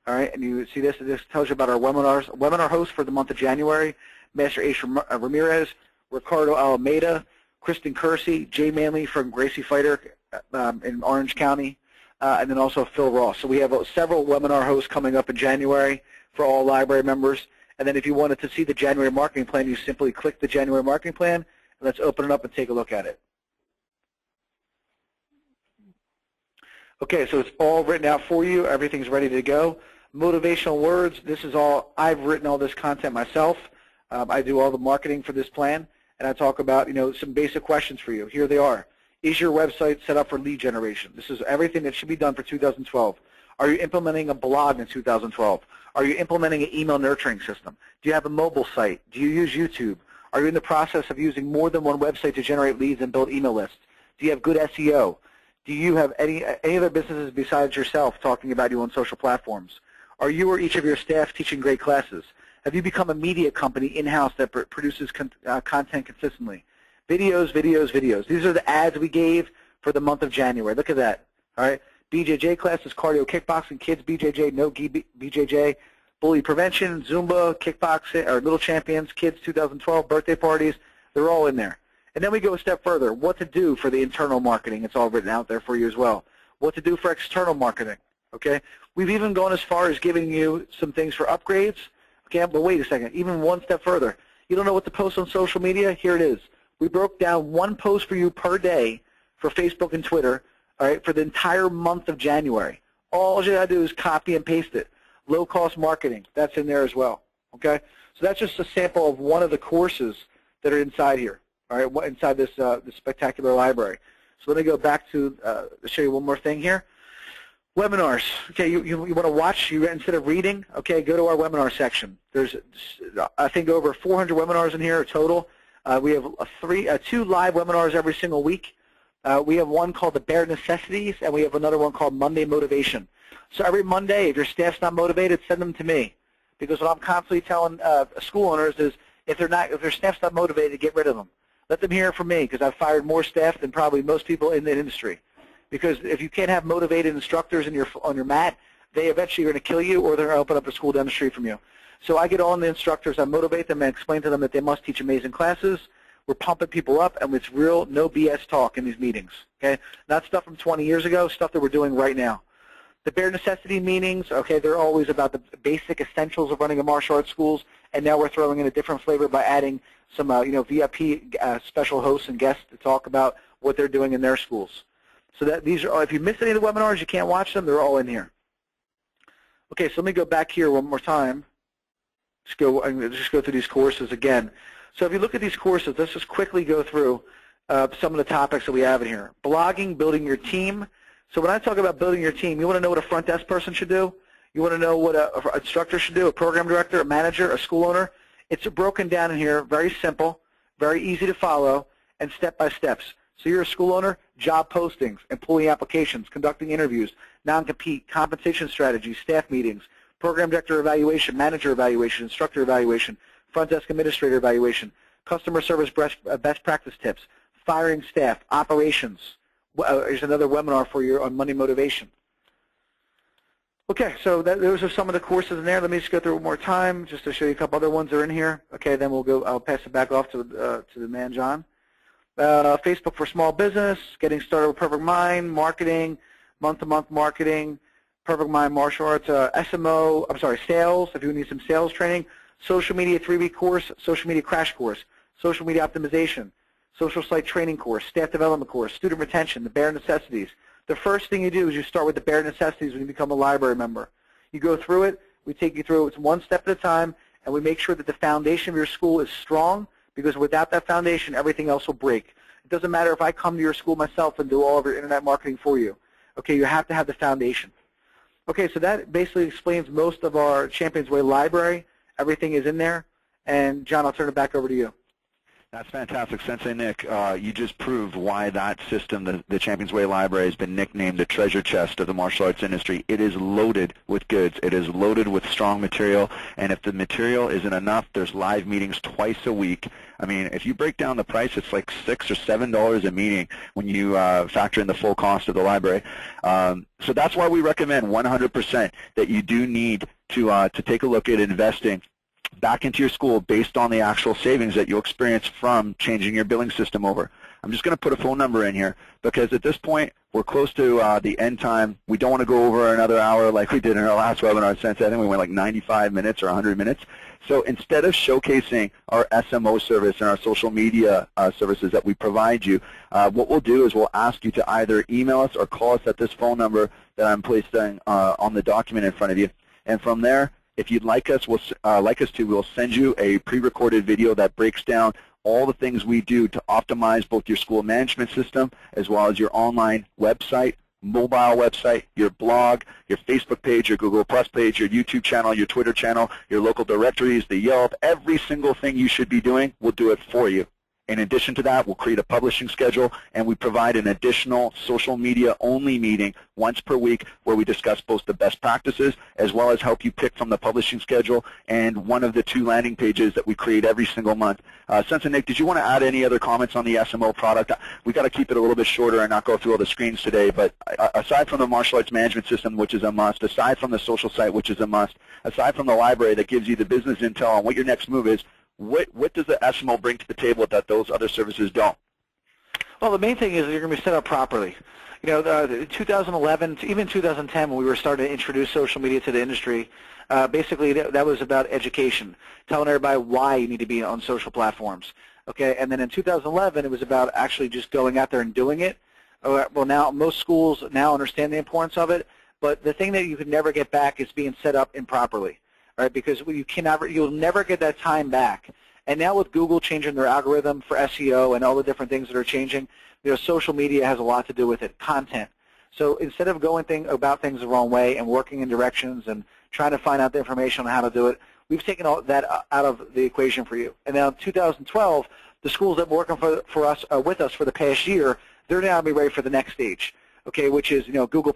All right, and you see this. This tells you about our webinars. Webinar hosts for the month of January: Master Ace Ramirez, Ricardo Alameda, Kristen Kersey, Jay Manley from Gracie Fighter in Orange County, and then also Phil Ross. So we have several webinar hosts coming up in January for all library members. And then if you wanted to see the January marketing plan, you simply click the January marketing plan, and let's open it up and take a look at it. Okay, so it's all written out for you. Everything's ready to go. Motivational words, this is all, I've written all this content myself. I do all the marketing for this plan, and I talk about, some basic questions for you. Here they are. Is your website set up for lead generation? This is everything that should be done for 2012. Are you implementing a blog in 2012? Are you implementing an email nurturing system? Do you have a mobile site? Do you use YouTube? Are you in the process of using more than one website to generate leads and build email lists? Do you have good SEO? Do you have any other businesses besides yourself talking about you on social platforms? Are you or each of your staff teaching great classes? Have you become a media company in-house that produces content consistently? Videos, videos, videos. These are the ads we gave for the month of January. Look at that. All right. BJJ classes, cardio, kickboxing, kids, BJJ, no-gi, BJJ, bully prevention, Zumba, kickboxing, or Little Champions, kids 2012, birthday parties. They're all in there. And then we go a step further. What to do for the internal marketing. It's all written out there for you as well. What to do for external marketing. Okay. We've even gone as far as giving you some things for upgrades. Okay, but wait a second. Even one step further. You don't know what to post on social media? Here it is. We broke down one post for you per day for Facebook and Twitter, all right, for the entire month of January. All you got to do is copy and paste it. Low-cost marketing, that's in there as well, okay? So that's just a sample of one of the courses that are inside here, all right, inside this, this spectacular library. So let me go back to show you one more thing here. Webinars, okay, you want to watch, instead of reading, okay, go to our webinar section. There's, I think, over 400 webinars in here total. We have two live webinars every single week. We have one called the Bare Necessities, and we have another one called Monday Motivation. So every Monday, if your staff's not motivated, send them to me, because what I'm constantly telling school owners is if their staff's not motivated, get rid of them. Let them hear it from me, because I've fired more staff than probably most people in the industry. Because if you can't have motivated instructors on your mat, they eventually are going to kill you, or they're going to open up a school down the street from you. So I get on the instructors, I motivate them, and explain to them that they must teach amazing classes. We're pumping people up, and it's real, no BS talk in these meetings. Okay, not stuff from 20 years ago, stuff that we're doing right now. The bare necessity meetings, okay, they're always about the basic essentials of running a martial arts schools, and now we're throwing in a different flavor by adding some, VIP special hosts and guests to talk about what they're doing in their schools. So that these are, if you miss any of the webinars, you can't watch them. They're all in here. Okay, so let me go back here one more time. Just go through these courses again. So if you look at these courses, let's just quickly go through some of the topics that we have in here. Blogging, building your team. So when I talk about building your team, you want to know what a front desk person should do. You want to know what an instructor should do, a program director, a manager, a school owner. It's broken down in here, very simple, very easy to follow, and step-by-steps. So you're a school owner, job postings, employee applications, conducting interviews, non-compete, compensation strategies, staff meetings, program director evaluation, manager evaluation, instructor evaluation, front desk administrator evaluation, customer service best practice tips, firing staff, operations. Here's another webinar for you on Monday motivation. Okay, so those are some of the courses in there. Let me just go through it one more time just to show you a couple other ones that are in here. Okay, then we'll go. I'll pass it back off to the man, John. Facebook for small business, getting started with Perfect Mind, marketing, month-to-month marketing, Perfect Mind martial arts, sales, if you need some sales training, social media 3-week course, social media crash course, social media optimization, social site training course, staff development course, student retention, the bare necessities. The first thing you do is you start with the bare necessities when you become a library member. You go through it, we take you through it one step at a time, and we make sure that the foundation of your school is strong, because without that foundation, everything else will break. It doesn't matter if I come to your school myself and do all of your internet marketing for you. Okay, you have to have the foundation. Okay, so that basically explains most of our ChampionsWay library. Everything is in there. And John, I'll turn it back over to you. That's fantastic, Sensei Nick. You just proved why that system, the ChampionsWay library, has been nicknamed the treasure chest of the martial arts industry. It is loaded with goods. It is loaded with strong material, and if the material isn't enough, there's live meetings twice a week. I mean, if you break down the price, it's like $6 or $7 a meeting when you factor in the full cost of the library. So that's why we recommend 100% that you do need to take a look at investing back into your school based on the actual savings that you'll experience from changing your billing system over. I'm just going to put a phone number in here because at this point we're close to the end time. We don't want to go over another hour like we did in our last webinar. Since I think we went like 95 minutes or 100 minutes. So instead of showcasing our SMO service and our social media services that we provide you, what we'll do is we'll ask you to either email us or call us at this phone number that I'm placing on the document in front of you. And from there, if you'd like us, we'll send you a pre-recorded video that breaks down all the things we do to optimize both your school management system as well as your online website, mobile website, your blog, your Facebook page, your Google Plus page, your YouTube channel, your Twitter channel, your local directories, the Yelp, every single thing you should be doing, we'll do it for you. In addition to that, we'll create a publishing schedule, and we provide an additional social media-only meeting once per week where we discuss both the best practices as well as help you pick from the publishing schedule and one of the 2 landing pages that we create every single month. Sensei Nick, did you want to add any other comments on the SMO product? We've got to keep it a little bit shorter and not go through all the screens today, but aside from the martial arts management system, which is a must, aside from the social site, which is a must, aside from the library that gives you the business intel on what your next move is, what does the SMO bring to the table that those other services don't? Well, the main thing is you're going to be set up properly. You know, 2011, even 2010, when we were starting to introduce social media to the industry, basically that was about education, telling everybody why you need to be on social platforms. Okay, and then in 2011, it was about actually just going out there and doing it. Well, now most schools now understand the importance of it, but the thing that you could never get back is being set up improperly, right? Because you'll never get that time back. And now with Google changing their algorithm for SEO and all the different things that are changing, social media has a lot to do with it, content. So instead of going about things the wrong way and working in directions and trying to find out the information on how to do it, we've taken all that out of the equation for you. And now in 2012, the schools that were working with us for the past year, they're now going to be ready for the next stage, okay, which is Google+,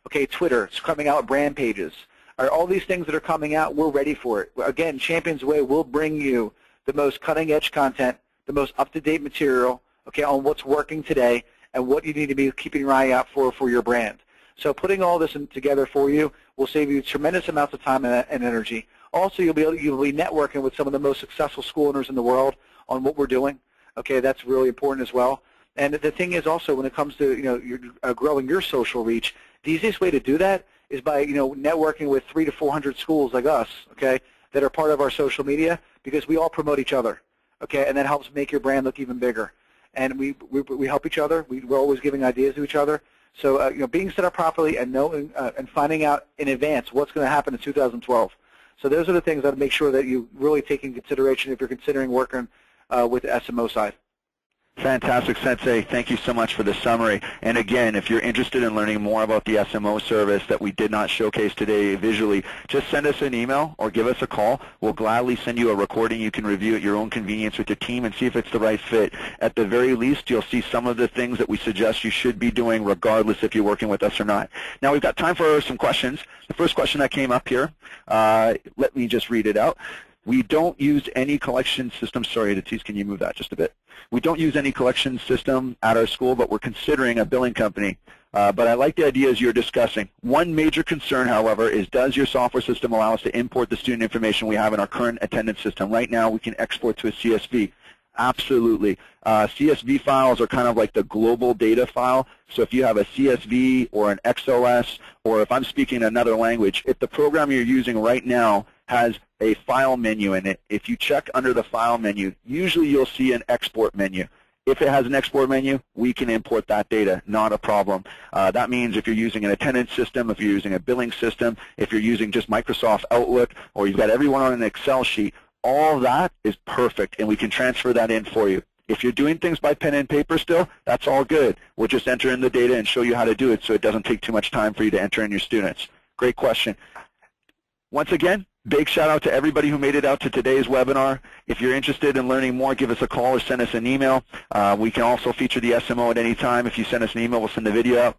okay, Twitter, it's coming out with brand pages. All these things that are coming out, we're ready for it. Again, ChampionsWay will bring you the most cutting-edge content, the most up-to-date material, okay, on what's working today and what you need to be keeping your eye out for your brand. So putting all this together for you will save you tremendous amounts of time and energy. Also, you'll be networking with some of the most successful school owners in the world on what we're doing. Okay, that's really important as well. And the thing is also, when it comes to growing your social reach, the easiest way to do that is by networking with 300 to 400 schools like us, okay, that are part of our social media, because we all promote each other, okay, and that helps make your brand look even bigger. And we help each other. We're always giving ideas to each other. So being set up properly and knowing and finding out in advance what's going to happen in 2012. So those are the things that make sure that you really take in consideration if you're considering working with the SMO side. Fantastic, Sensei. Thank you so much for the summary. And again, if you're interested in learning more about the SMO service that we did not showcase today visually, just send us an email or give us a call. We'll gladly send you a recording you can review at your own convenience with your team and see if it's the right fit. At the very least, you'll see some of the things that we suggest you should be doing regardless if you're working with us or not. Now, we've got time for some questions. The first question that came up here, let me just read it out. We don't use any collection system. Sorry, Tatis, can you move that just a bit? We don't use any collection system at our school, but we're considering a billing company. But I like the ideas you're discussing. One major concern, however, is does your software system allow us to import the student information we have in our current attendance system? Right now, we can export to a CSV. Absolutely. CSV files are kind of like the global data file. So if you have a CSV or an XLS, or if I'm speaking another language, if the program you're using right now has a file menu in it, if you check under the file menu, usually you'll see an export menu. If it has an export menu, we can import that data, not a problem. That means if you're using an attendance system, if you're using a billing system, if you're using just Microsoft Outlook, or you've got everyone on an Excel sheet, all that is perfect, and we can transfer that in for you. If you're doing things by pen and paper still, that's all good. We'll just enter in the data and show you how to do it so it doesn't take too much time for you to enter in your students. Great question. Once again, big shout out to everybody who made it out to today's webinar. If you're interested in learning more, give us a call or send us an email. We can also feature the SMO at any time. If you send us an email, we'll send the video out.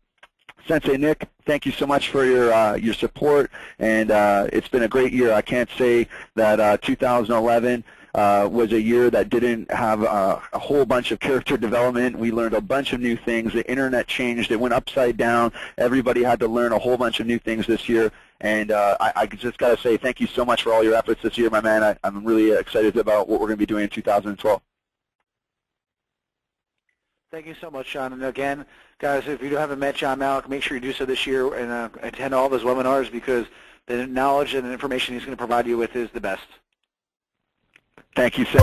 Sensei Nick, thank you so much for your support, and it's been a great year. I can't say that 2011 was a year that didn't have a whole bunch of character development. We learned a bunch of new things. The internet changed. It went upside down. Everybody had to learn a whole bunch of new things this year, and I just got to say thank you so much for all your efforts this year, my man. I'm really excited about what we're going to be doing in 2012. Thank you so much, John. And again, guys, if you haven't met John Malik, make sure you do so this year and attend all of his webinars, because the knowledge and information he's going to provide you with is the best. Thank you, sir.